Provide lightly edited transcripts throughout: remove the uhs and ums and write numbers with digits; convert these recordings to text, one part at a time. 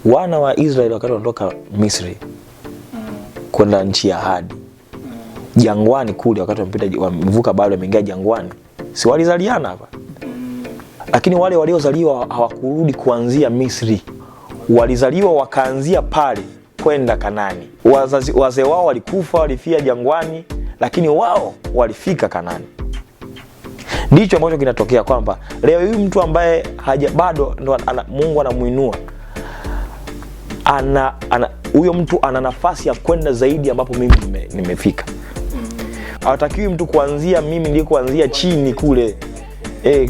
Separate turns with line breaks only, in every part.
Wana wa Israeli wakati wanatoka Misri kwenda nchi ya ahadi, jangwani kule, wakati wamevuka bahari wameingia jangwani, si walizaliana hapa? Lakini wale waliozaliwa hawakurudi kuanzia Misri. Walizaliwa wakaanzia pale kwenda Kanaani. Wazee wao walikufa, walifia jangwani, lakini wao walifika Kanaani. Ndicho ambacho kinatokea kwamba leo hii mtu ambaye bado Mungu anamuinua, huyo mtu ana nafasi ya kwenda zaidi ambapo mimi nimefika. Hawatakiwi mtu kuanzia mimi ndio kuanzia chini kule,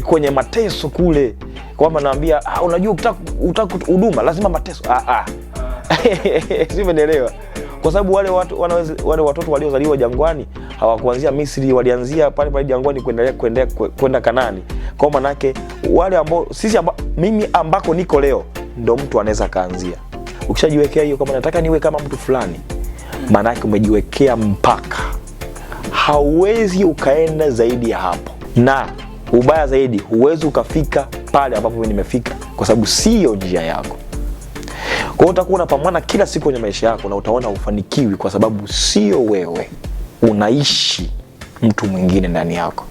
kwenye mateso kule, kwamba naambia unajua utaka huduma lazima mateso. Simenelewa. Kwa sababu wale watoto waliozaliwa jangwani hawakuanzia Misri, walianzia pale jangwani kwenda Kanaani. Kwa maana yake wale ambao mimi ambako niko leo ndo mtu anaweza kaanzia. Ukishajiwekea hiyo kama nataka niwe kama mtu fulani, maana yake umejiwekea mpaka. Hauwezi ukaenda zaidi ya hapo. Na ubaya zaidi, huwezi ukafika pale ambapo mimi nimefika kwa sababu sio njia yako. Kwa hiyo utakuwa unapambana kila siku kwenye maisha yako na utaona ufanikiwi kwa sababu sio wewe. Unaishi mtu mwingine ndani yako.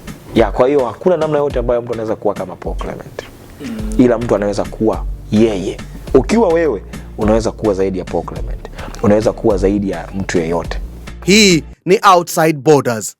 Kwa hiyo hakuna namna yote ambayo mtu anaweza kuwa kama Paul Clement. Ila mtu anaweza kuwa yeye. Ukiwa wewe unaweza kuwa zaidi ya Paul Clement. Unaweza kuwa zaidi ya mtu yeyote.
Hii ni Outside Borders.